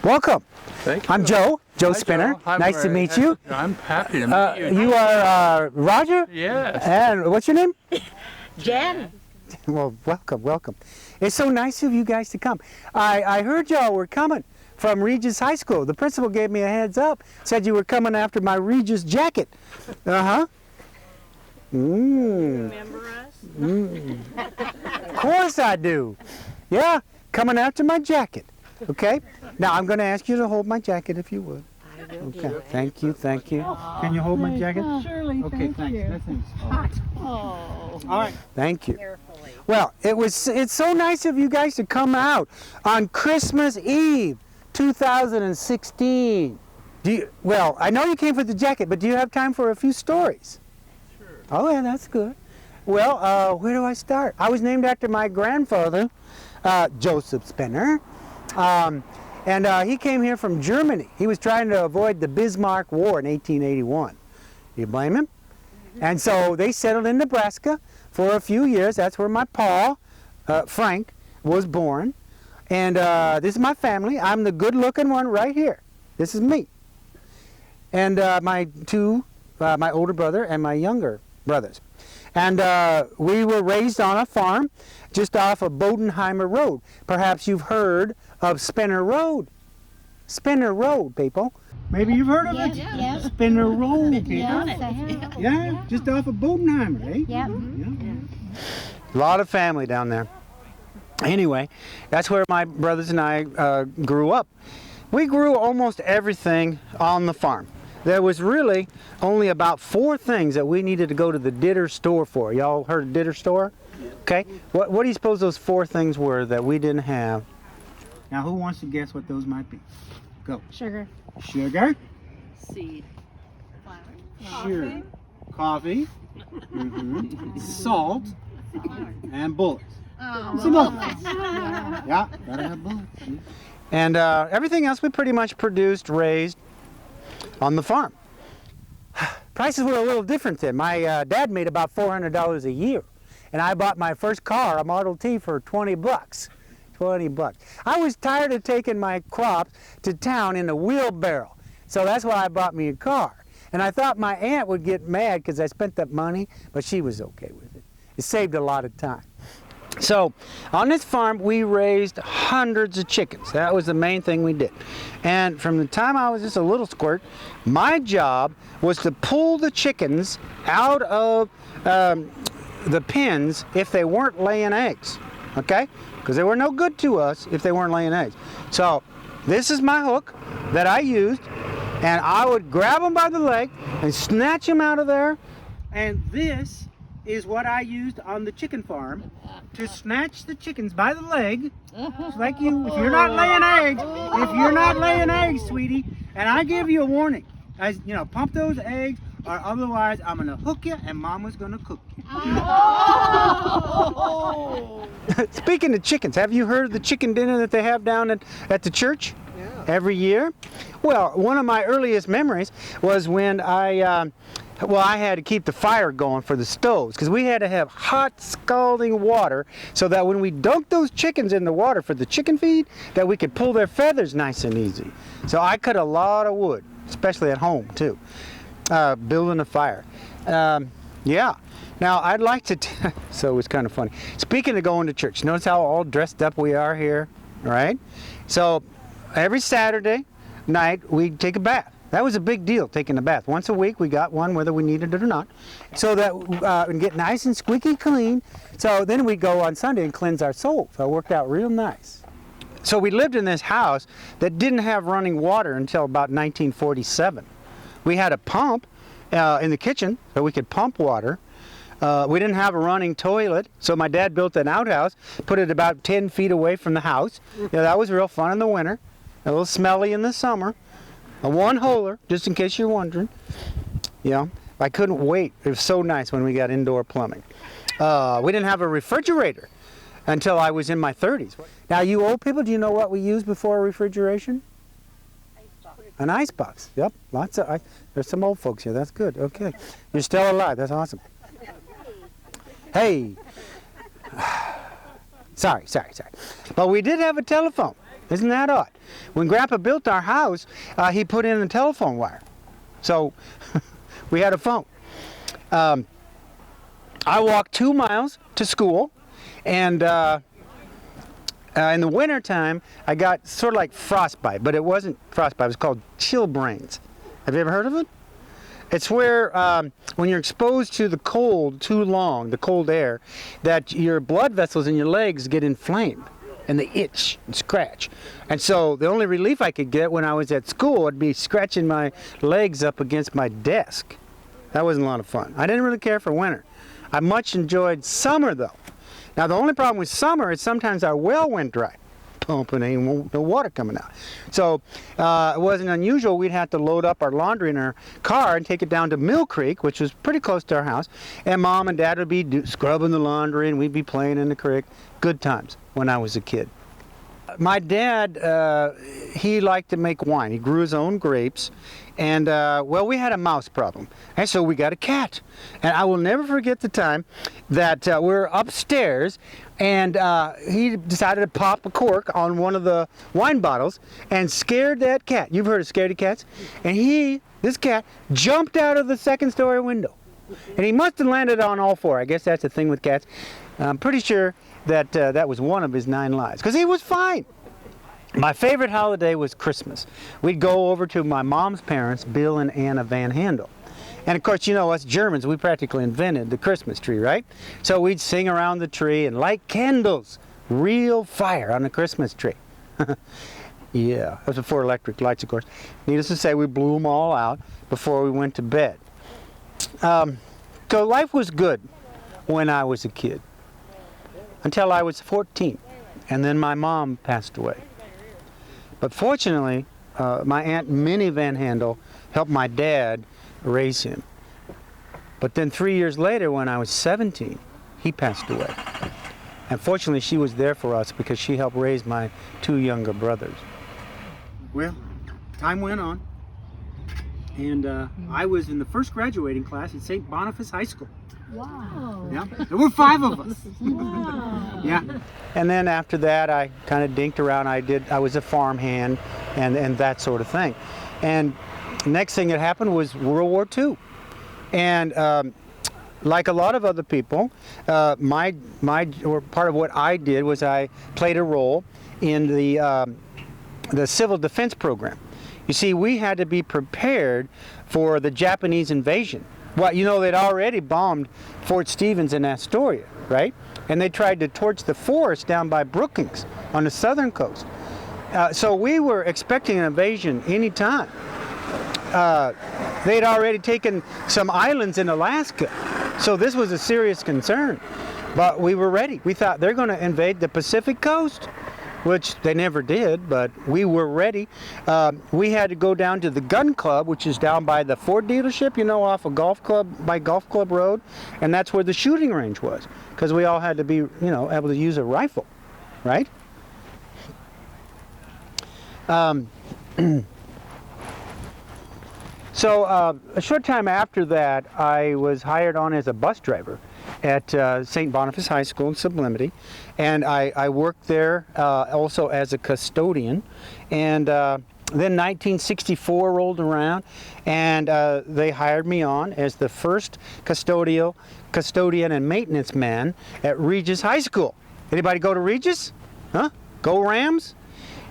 Welcome. Thank you. I'm Joe Hi, Spenner. Joe. Hi, Nice to Murray. meet you. I'm happy to meet you. You are Roger? Yes. And what's your name? Jen. Well, welcome. It's so nice of you guys to come. I heard y'all were coming from Regis High School. The principal gave me a heads up, said you were coming after my Regis jacket. Uh-huh. Remember us? Of course I do. Yeah, coming after my jacket. Okay? Now I'm going to ask you to hold my jacket if you would. I will Okay. do it. Thank you. Can you hold my jacket? Surely, Okay, thanks. That thing's hot. Oh. All right. Thank you. Carefully. Well, it's so nice of you guys to come on Christmas Eve, 2016. Well, I know you came for the jacket, but do you have time for a few stories? Sure. Oh, yeah, that's good. Well, where do I start? I was named after my grandfather, Joseph Spenner, and he came here from Germany. He was trying to avoid the Bismarck War in 1881. You blame him? And so they settled in Nebraska for a few years. That's where my pa, Frank, was born. And this is my family. I'm the good-looking one right here. This is me. And my older brother and my younger brothers. And we were raised on a farm just off of Boedigheimer Road. Perhaps you've heard of Spenner Road. Spenner Road, people. Maybe you've heard of it? Yeah. Spenner Road, people. Yes, I have. Yeah, just off of Boedigheimer, eh? Yep. Yeah. A lot of family down there. Anyway, that's where my brothers and I grew up. We grew almost everything on the farm. There was really only about 4 things that we needed to go to the Ditter store for. Y'all heard of Ditter store? Okay. What do you suppose those 4 things were that we didn't have? Now, who wants to guess what those might be? Go. Sugar. Sugar. Seed. Sure. Coffee. Salt. And bullets. Some bullets. Yeah, gotta have bullets. And everything else we pretty much produced, raised on the farm. Prices were a little different then. My dad made about $400 a year, and I bought my first car, a Model T, for 20 bucks. 20 bucks. I was tired of taking my crops to town in a wheelbarrow, so that's why I bought me a car. And I thought my aunt would get mad because I spent that money, but she was okay with it. It saved a lot of time. So on this farm, we raised hundreds of chickens. That was the main thing we did. And from the time I was just a little squirt, my job was to pull the chickens out of the pens if they weren't laying eggs, okay? Because they were no good to us if they weren't laying eggs. So this is my hook that I used, and I would grab them by the leg and snatch them out of there. And this is what I used on the chicken farm to snatch the chickens by the leg. It's like if you're not laying eggs, sweetie, and I give you a warning, as you know, pump those eggs, or otherwise I'm gonna hook you and Mama's gonna cook you. Speaking of chickens, have you heard of the chicken dinner that they have down at the church? Yeah. Every year? Well, one of my earliest memories was when I had to keep the fire going for the stoves, because we had to have hot, scalding water so that when we dunked those chickens in the water for the chicken feed, that we could pull their feathers nice and easy. So I cut a lot of wood, especially at home too, building a fire. Yeah. Now I'd like to, so it's kind of funny. Speaking of going to church, notice how all dressed up we are here, right? So every Saturday night we'd take a bath. That was a big deal, taking a bath. Once a week we got one, whether we needed it or not, so that we'd get nice and squeaky clean. So then we'd go on Sunday and cleanse our soul. So it worked out real nice. So we lived in this house that didn't have running water until about 1947. We had a pump in the kitchen so we could pump water. We didn't have a running toilet, so my dad built an outhouse, put it about 10 feet away from the house. Yeah, that was real fun in the winter, a little smelly in the summer. A one-holer, just in case you're wondering. You know, I couldn't wait. It was so nice when we got indoor plumbing. We didn't have a refrigerator until I was in my 30s. Now, you old people, do you know what we used before refrigeration? An icebox. Yep, lots of. There's some old folks here. That's good. Okay, you're still alive. That's awesome. Hey. Sorry. But we did have a telephone. Isn't that odd? When Grandpa built our house, he put in a telephone wire. So we had a phone. I walked 2 miles to school, and in the wintertime, I got sort of like frostbite, but it wasn't frostbite. It was called chilblains. Have you ever heard of it? It's where when you're exposed to the cold too long, the cold air, that your blood vessels in your legs get inflamed and they itch and scratch. And so the only relief I could get when I was at school would be scratching my legs up against my desk. That wasn't a lot of fun. I didn't really care for winter. I much enjoyed summer though. Now the only problem with summer is sometimes our well went dry. Pumping, ain't no water coming out. So it wasn't unusual. We'd have to load up our laundry in our car and take it down to Mill Creek, which was pretty close to our house. And Mom and Dad would be scrubbing the laundry, and we'd be playing in the creek. Good times when I was a kid. My dad, he liked to make wine. He grew his own grapes. And, well, we had a mouse problem. And so we got a cat. And I will never forget the time that we were upstairs, and he decided to pop a cork on one of the wine bottles and scared that cat. You've heard of scaredy cats? And this cat, jumped out of the second-story window. And he must have landed on all four. I guess that's the thing with cats. I'm pretty sure that that was one of his 9 lives, because he was fine. My favorite holiday was Christmas. We'd go over to my mom's parents, Bill and Anna Van Handel. And of course, you know, us Germans, we practically invented the Christmas tree, right? So we'd sing around the tree and light candles, real fire on the Christmas tree. Yeah, that was before electric lights, of course. Needless to say, we blew them all out before we went to bed. So life was good when I was a kid, until I was 14, and then my mom passed away. But fortunately, my Aunt Minnie Van Handel helped my dad raise him. But then 3 years later, when I was 17, he passed away. And fortunately, she was there for us because she helped raise my 2 younger brothers. Well, time went on, and I was in the first graduating class at St. Boniface High School. Wow. Yeah, there were 5 of us. Wow. Yeah, and then after that, I kind of dinked around. I was a farmhand and that sort of thing. And next thing that happened was World War II, and like a lot of other people, part of what I did was I played a role in the civil defense program. You see, we had to be prepared for the Japanese invasion. Well, you know, they'd already bombed Fort Stevens in Astoria, right? And they tried to torch the forest down by Brookings on the southern coast. So we were expecting an invasion any time. They'd already taken some islands in Alaska, so this was a serious concern. But we were ready. We thought they're going to invade the Pacific coast, which they never did, but we were ready. We had to go down to the gun club, which is down by the Ford dealership, you know, off of Golf Club Road, and that's where the shooting range was, because we all had to be, you know, able to use a rifle, right? So a short time after that, I was hired on as a bus driver at St. Boniface High School in Sublimity, and I worked there also as a custodian. And then 1964 rolled around, and they hired me on as the first custodian and maintenance man at Regis High School. Anybody go to Regis? Huh? Go Rams?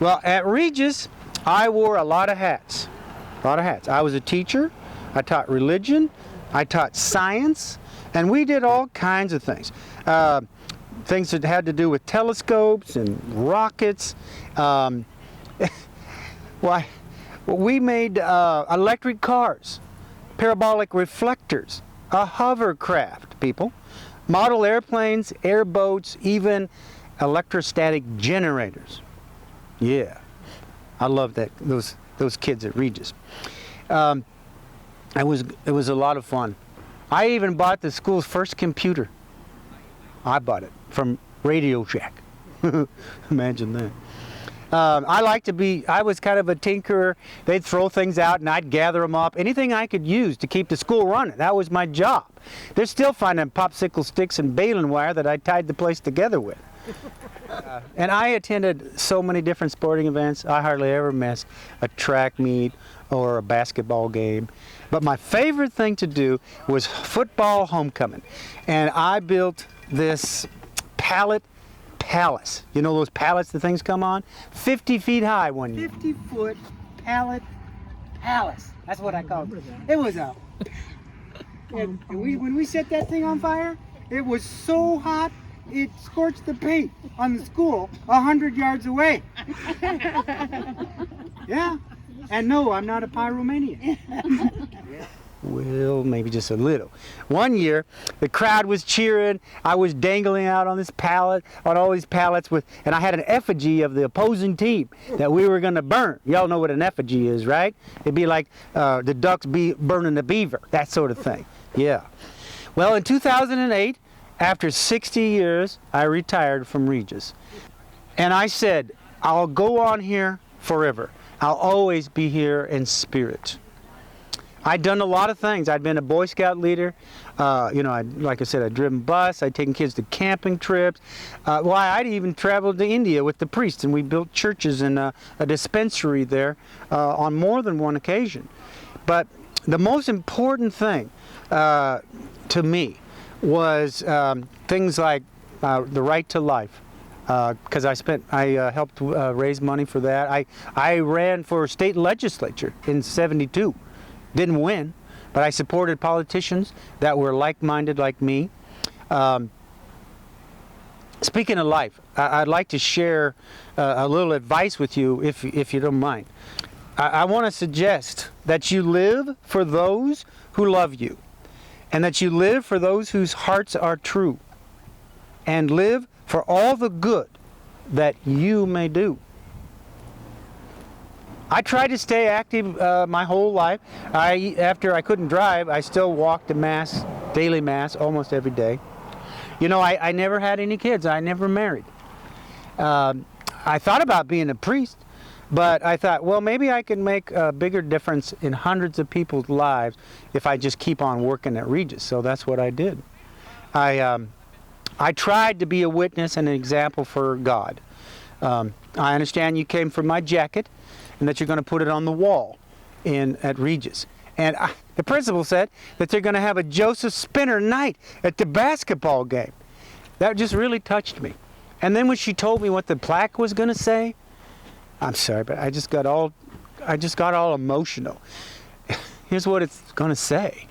Well, at Regis, I wore a lot of hats. A lot of hats. I was a teacher. I taught religion. I taught science. And we did all kinds of things. Things that had to do with telescopes and rockets. We made electric cars, parabolic reflectors, a hovercraft, people, model airplanes, airboats, even electrostatic generators. Yeah, I love that. Those kids at Regis. It was a lot of fun. I even bought the school's first computer. I bought it from Radio Shack. Imagine that. I was kind of a tinkerer. They'd throw things out and I'd gather them up. Anything I could use to keep the school running. That was my job. They're still finding popsicle sticks and baling wire that I tied the place together with. And I attended so many different sporting events. I hardly ever missed a track meet or a basketball game. But my favorite thing to do was football homecoming. And I built this pallet palace. You know those pallets the things come on? 50 feet high one year. 50-foot pallet palace. That's what I called it. It was a... And when we set that thing on fire, it was so hot, it scorched the paint on the school 100 yards away. Yeah. And no, I'm not a pyromaniac. Well, maybe just a little. One year, the crowd was cheering. I was dangling out on this pallet, on all these pallets, and I had an effigy of the opposing team that we were going to burn. Y'all know what an effigy is, right? It'd be like the ducks burning the beaver, that sort of thing. Yeah. Well, in 2008, after 60 years, I retired from Regis. And I said, I'll go on here forever. I'll always be here in spirit. I'd done a lot of things. I'd been a Boy Scout leader. Like I said, I'd driven bus. I'd taken kids to camping trips. I'd even traveled to India with the priests, and we built churches and a dispensary there on more than one occasion. But the most important thing to me was things like the right to life. Because I helped raise money for that. I ran for state legislature in '72. Didn't win, but I supported politicians that were like-minded like me. Speaking of life, I'd like to share a little advice with you, if you don't mind. I want to suggest that you live for those who love you, and that you live for those whose hearts are true, and live for all the good that you may do. I tried to stay active my whole life. After I couldn't drive, I still walked to Mass, daily Mass, almost every day. You know, I never had any kids. I never married. I thought about being a priest, but I thought, well, maybe I could make a bigger difference in hundreds of people's lives if I just keep on working at Regis. So that's what I did. I tried to be a witness and an example for God. I understand you came from my jacket, and that you're going to put it on the wall at Regis. And the principal said that they're going to have a Joseph Spenner night at the basketball game. That just really touched me. And then when she told me what the plaque was going to say, I'm sorry, but I just got all emotional. Here's what it's going to say.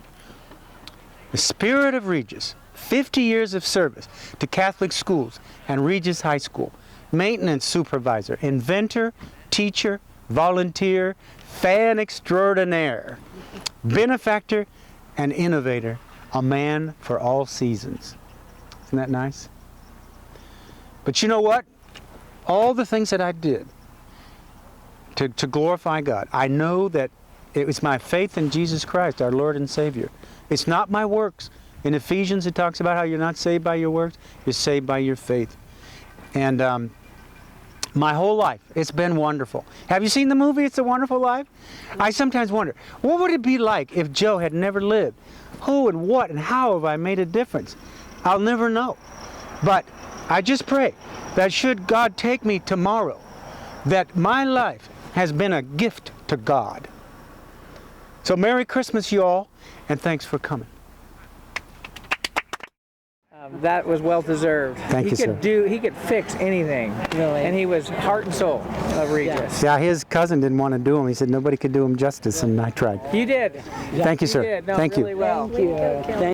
The spirit of Regis, 50 years of service to Catholic schools and Regis High School, maintenance supervisor, inventor, teacher, volunteer, fan extraordinaire, benefactor, and innovator, a man for all seasons. Isn't that nice? But you know what? All the things that I did to glorify God, I know that it was my faith in Jesus Christ, our Lord and Savior. It's not my works. In Ephesians, it talks about how you're not saved by your works, you're saved by your faith. And my whole life, it's been wonderful. Have you seen the movie, It's a Wonderful Life? I sometimes wonder, what would it be like if Joe had never lived? Who and what and how have I made a difference? I'll never know. But I just pray that should God take me tomorrow, that my life has been a gift to God. So Merry Christmas, you all, and thanks for coming. That was well deserved. Thank you, sir. He could fix anything. Really? And he was heart and soul of Regis. Yeah, his cousin didn't want to do him. He said nobody could do him justice, and I tried. You did. Thank you, sir. You did. No, Thank really you. well. Thank you.